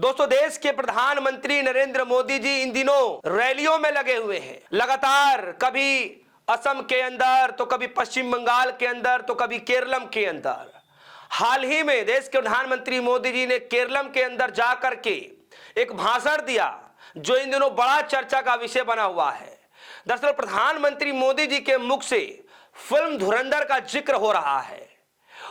दोस्तों, देश के प्रधानमंत्री नरेंद्र मोदी जी इन दिनों रैलियों में लगे हुए हैं। लगातार कभी असम के अंदर, तो कभी पश्चिम बंगाल के अंदर, तो कभी केरलम के अंदर। हाल ही में देश के प्रधानमंत्री मोदी जी ने केरलम के अंदर जाकर के एक भाषण दिया जो इन दिनों बड़ा चर्चा का विषय बना हुआ है। दरअसल प्रधानमंत्री मोदी जी के मुख से फिल्म धुरंधर का जिक्र हो रहा है,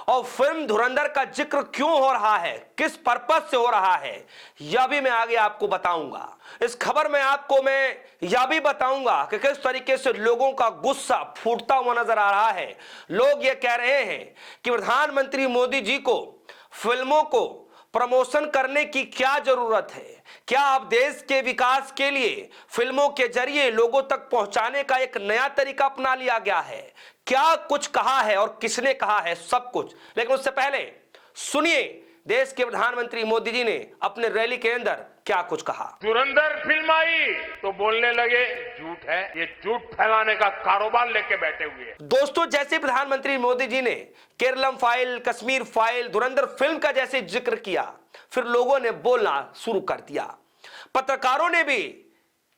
और फिल्म धुरंधर का जिक्र क्यों हो रहा है, किस पर्पस से हो रहा है, यह भी मैं आगे आपको बताऊंगा। इस खबर में आपको मैं यह भी बताऊंगा कि किस तरीके से लोगों का गुस्सा फूटता हुआ नजर आ रहा है। लोग ये कह रहे हैं कि प्रधानमंत्री मोदी जी को फिल्मों को प्रमोशन करने की क्या जरूरत है। क्या अब देश के विकास के लिए फिल्मों के जरिए लोगों तक पहुंचाने का एक नया तरीका अपना लिया गया है? क्या कुछ कहा है और किसने कहा है, सब कुछ। लेकिन उससे पहले सुनिए देश के प्रधानमंत्री मोदी जी ने अपने रैली के अंदर क्या कुछ कहा। धुरंधर फिल्म आई तो बोलने लगे झूठ है, ये झूठ फैलाने का कारोबार लेके बैठे हुए हैं। दोस्तों, जैसे प्रधानमंत्री मोदी जी ने केरलम फाइल, कश्मीर फाइल, धुरंधर फिल्म का जैसे जिक्र किया, फिर लोगों ने बोलना शुरू कर दिया। पत्रकारों ने भी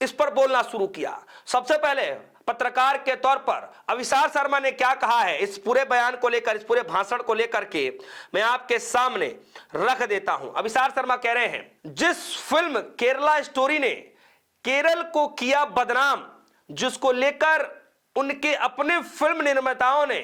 इस पर बोलना शुरू किया। सबसे पहले पत्रकार के तौर पर अविसार शर्मा ने क्या कहा है, इस पूरे बयान को लेकर, इस पूरे भाषण को लेकर के मैं आपके सामने रख देता हूं। अविसार शर्मा कह रहे हैं, जिस फिल्म केरला स्टोरी ने केरल को किया बदनाम, जिसको लेकर उनके अपने फिल्म निर्माताओं ने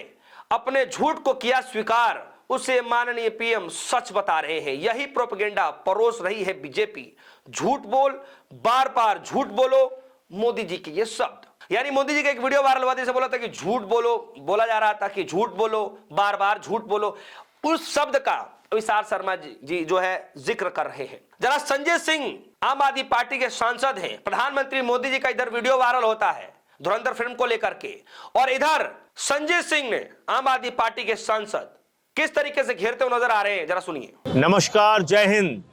अपने झूठ को किया स्वीकार, उसे माननीय पीएम सच बता रहे हैं। यही प्रोपेगेंडा परोस रही है बीजेपी। झूठ बोल, बार बार झूठ बोलो, मोदी जी के ये शब्द। यानी मोदी जी का एक वीडियो वायरल हुआ था, बोला था कि झूठ बोलो, बोला जा रहा था कि झूठ बोलो, बार बार झूठ बोलो। उस शब्द का अविसार शर्मा जी जो है जिक्र कर रहे हैं। जरा संजय सिंह आम आदमी पार्टी के सांसद हैं, प्रधानमंत्री मोदी जी का इधर वीडियो वायरल होता है धुरंधर फिल्म को लेकर के, और इधर संजय सिंह ने आम आदमी पार्टी के सांसद किस तरीके से घेरते हुए नजर आ रहे हैं, जरा सुनिए। नमस्कार, जय हिंद।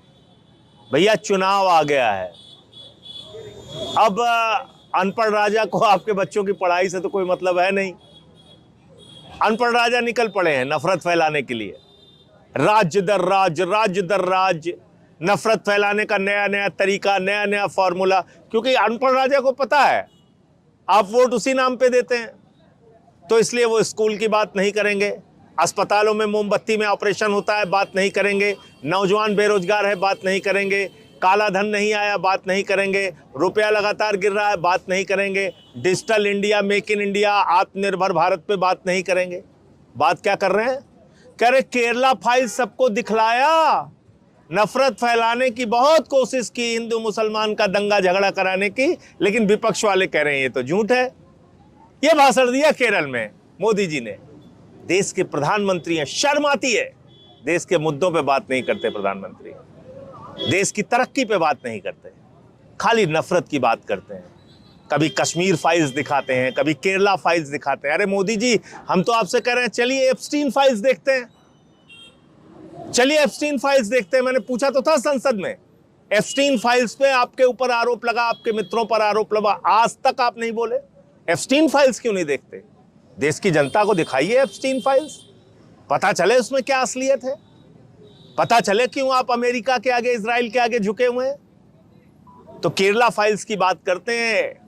भैया, चुनाव आ गया है। अब अनपढ़ राजा को आपके बच्चों की पढ़ाई से तो कोई मतलब है नहीं। अनपढ़ राजा निकल पड़े हैं नफरत फैलाने के लिए, राज्य दर राज्य नफरत फैलाने का नया नया तरीका, नया नया फॉर्मूला। क्योंकि अनपढ़ राजा को पता है आप वोट उसी नाम पे देते हैं, तो इसलिए वो स्कूल की बात नहीं करेंगे, अस्पतालों में मोमबत्ती में ऑपरेशन होता है बात नहीं करेंगे, नौजवान बेरोजगार है बात नहीं करेंगे, काला धन नहीं आया बात नहीं करेंगे, रुपया लगातार गिर रहा है बात नहीं करेंगे, digital India, make in India, आत्मनिर्भर भारत पे बात नहीं करेंगे। बात क्या कर रहे हैं? कह रहे केरला फाइल सबको दिखलाया, नफरत फैलाने की बहुत कोशिश की, हिंदू मुसलमान का दंगा झगड़ा कराने की, लेकिन विपक्ष वाले कह रहे हैं ये तो झूठ है। ये भाषण दिया केरल में मोदी जी ने। देश के प्रधानमंत्री हैं, शर्म आती है। देश के मुद्दों पे बात नहीं करते प्रधानमंत्री, देश की तरक्की पे बात नहीं करते, खाली नफरत की बात करते हैं। कभी कश्मीर फाइल्स दिखाते हैं, कभी केरला फाइल्स दिखाते हैं। अरे मोदी जी, हम तो आपसे कह रहे हैं चलिए एप्स्टीन फाइल्स देखते हैं, चलिए एप्स्टीन फाइल्स देखते हैं। मैंने पूछा तो था संसद में, एप्स्टीन फाइल्स पे आपके ऊपर आरोप लगा, आपके मित्रों पर आरोप लगा, आज तक आप नहीं बोले। एप्स्टीन फाइल्स क्यों नहीं देखते? देश की जनता को दिखाइए एप्स्टीन फाइल्स, पता चले उसमें क्या असलियत है, पता चले क्यों आप अमेरिका के आगे, इजराइल के आगे झुके हुए हैं। तो केरला फाइल्स की बात करते हैं,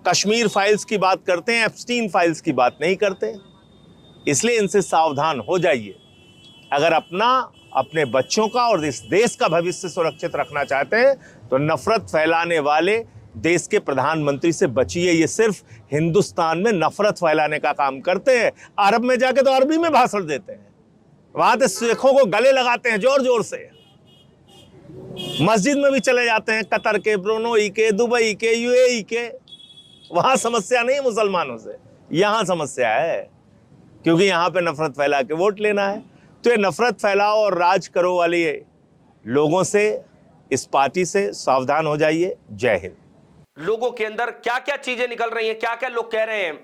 कश्मीर फाइल्स की बात करते हैं, एप्स्टीन फाइल्स की बात नहीं करते। इसलिए इनसे सावधान हो जाइए। अगर अपने बच्चों का और इस देश का भविष्य सुरक्षित रखना चाहते हैं तो नफरत फैलाने वाले देश के प्रधानमंत्री से बचिए। ये सिर्फ हिंदुस्तान में नफरत फैलाने का काम करते हैं, अरब में जाके तो अरबी में भाषण देते हैं, वहां से सिखों को गले लगाते हैं जोर जोर से, मस्जिद में भी चले जाते हैं, कतर के, ब्रुनई के, दुबई के, यूएई के। वहां समस्या नहीं मुसलमानों से, यहां समस्या है, क्योंकि यहां पे नफरत फैला के वोट लेना है। तो ये नफरत फैलाओ और राज करो वाली लोगों से, इस पार्टी से सावधान हो जाइए। जय हिंद। लोगों के अंदर क्या क्या चीजें निकल रही हैं, क्या क्या लोग कह रहे हैं।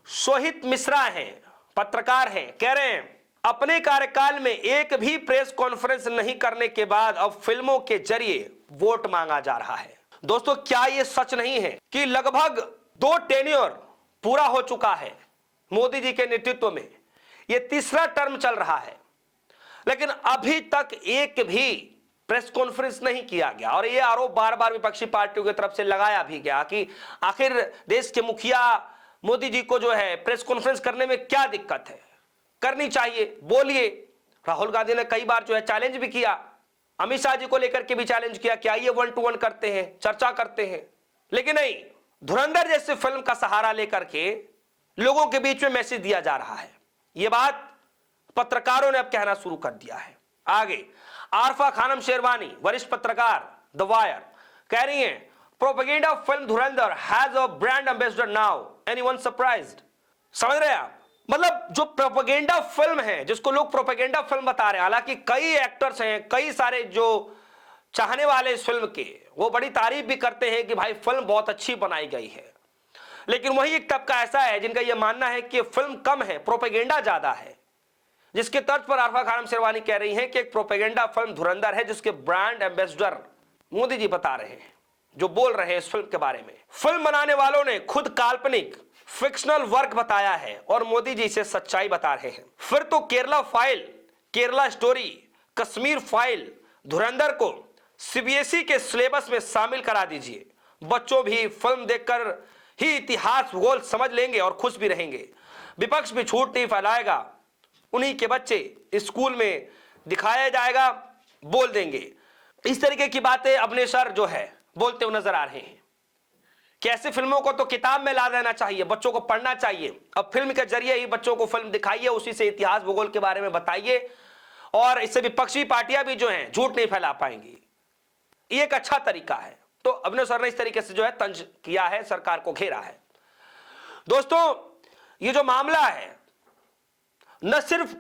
सोहित मिश्रा हैं, पत्रकार हैं, कह रहे हैं अपने कार्यकाल में एक भी प्रेस कॉन्फ्रेंस नहीं करने के बाद अब फिल्मों के जरिए वोट मांगा जा रहा है। दोस्तों, क्या यह सच नहीं है कि लगभग 2 टेन्योर पूरा हो चुका है मोदी जी के नेतृत्व में, यह तीसरा टर्म चल रहा है, लेकिन अभी तक एक भी प्रेस कॉन्फ्रेंस नहीं किया गया। और यह आरोप बार बार विपक्षी पार्टियों की तरफ से लगाया भी गया कि आखिर देश के मुखिया मोदी जी को जो है प्रेस कॉन्फ्रेंस करने में क्या दिक्कत है, करनी चाहिए, बोलिए। राहुल गांधी ने कई बार जो है चैलेंज भी किया, अमित शाह जी को लेकर के भी चैलेंज किया कि आइए 1-to-1 करते हैं, चर्चा करते हैं। लेकिन नहीं, धुरंधर जैसे फिल्म का सहारा लेकर के लोगों के बीच में मैसेज दिया जा रहा है। यह बात पत्रकारों ने अब कहना शुरू कर दिया है। आगे आरफा खानम शेरवानी, वरिष्ठ पत्रकार, द वायर, कह रही हैं propaganda film Dhurandhar has a brand ambassador now, anyone surprised. समझ रहे हैं आप? मतलब जो प्रोपेगेंडा फिल्म है, जिसको लोग प्रोपेगेंडा फिल्म बता रहे हैं, हालांकि कई एक्टर्स हैं, कई सारे जो चाहने वाले इस फिल्म के, वो बड़ी तारीफ भी करते हैं कि भाई फिल्म बहुत अच्छी बनाई गई है। लेकिन वही एक तबका ऐसा है जिनका यह मानना है कि फिल्म कम है, प्रोपेगेंडा ज्यादा है, जिसके तर्ज पर आरफा खानम शेरवानी कह रही हैं कि एक प्रोपेगेंडा फिल्म धुरंधर है जिसके ब्रांड एम्बेसडर मोदी जी बता रहे हैं, जो बोल रहे हैं इस फिल्म के बारे में। फिल्म बनाने वालों ने खुद काल्पनिक फिक्शनल वर्क बताया है और मोदी जी से सच्चाई बता रहे हैं। फिर तो Kerala file, Kerala story, Kashmir file, धुरंधर को सीबीएसई के सिलेबस में शामिल करा दीजिए। बच्चों भी फिल्म देखकर ही इतिहास भूगोल समझ लेंगे और खुश भी रहेंगे। विपक्ष भी झूठ नहीं फैलाएगा, उन्हीं के बच्चे स्कूल में दिखाया जाएगा, बोल देंगे। इस तरीके की बातें अपने सर जो है बोलते हुए नजर आ रहे हैं कि ऐसी फिल्मों को तो किताब में ला देना चाहिए, बच्चों को पढ़ना चाहिए। अब फिल्म के जरिए ही बच्चों को फिल्म दिखाइए, उसी से इतिहास भूगोल के बारे में बताइए, और इससे विपक्षी पार्टियां भी जो हैं झूठ नहीं फैला पाएंगी। ये एक अच्छा तरीका है। तो अभिनव सर ने इस तरीके से जो है तंज किया है, सरकार को घेरा है। दोस्तों, ये जो मामला है, न सिर्फ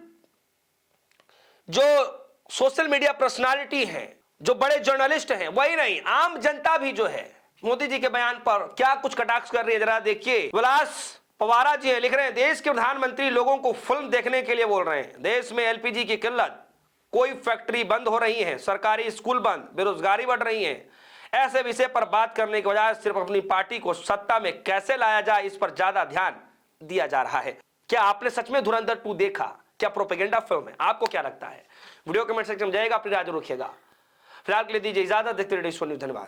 जो सोशल मीडिया पर्सनालिटी हैं, जो बड़े जर्नलिस्ट हैं, वही नहीं, आम जनता भी जो है मोदी जी के बयान पर क्या कुछ कटाक्ष कर रही है, जरा देखिए। विलास पवारा जी हैं, लिख रहे हैं देश के प्रधानमंत्री लोगों को फिल्म देखने के लिए बोल रहे हैं। देश में एलपीजी की किल्लत, कोई फैक्ट्री बंद हो रही है, सरकारी स्कूल बंद, बेरोजगारी बढ़ रही है। ऐसे विषय पर बात करने के बजाय सिर्फ अपनी पार्टी को सत्ता में कैसे लाया जाए, इस पर ज्यादा ध्यान दिया जा रहा है। क्या आपने सच में धुरंधर 2 देखा? क्या प्रोपेगेंडा फिल्म है? आपको क्या लगता है? वीडियो कमेंट सेक्शन में जाइएगा, अपनी राय जरूर रखिएगा। फिलहाल के लिए दीजिए इजाजत, देखते रहिए न्यूज़। धन्यवाद।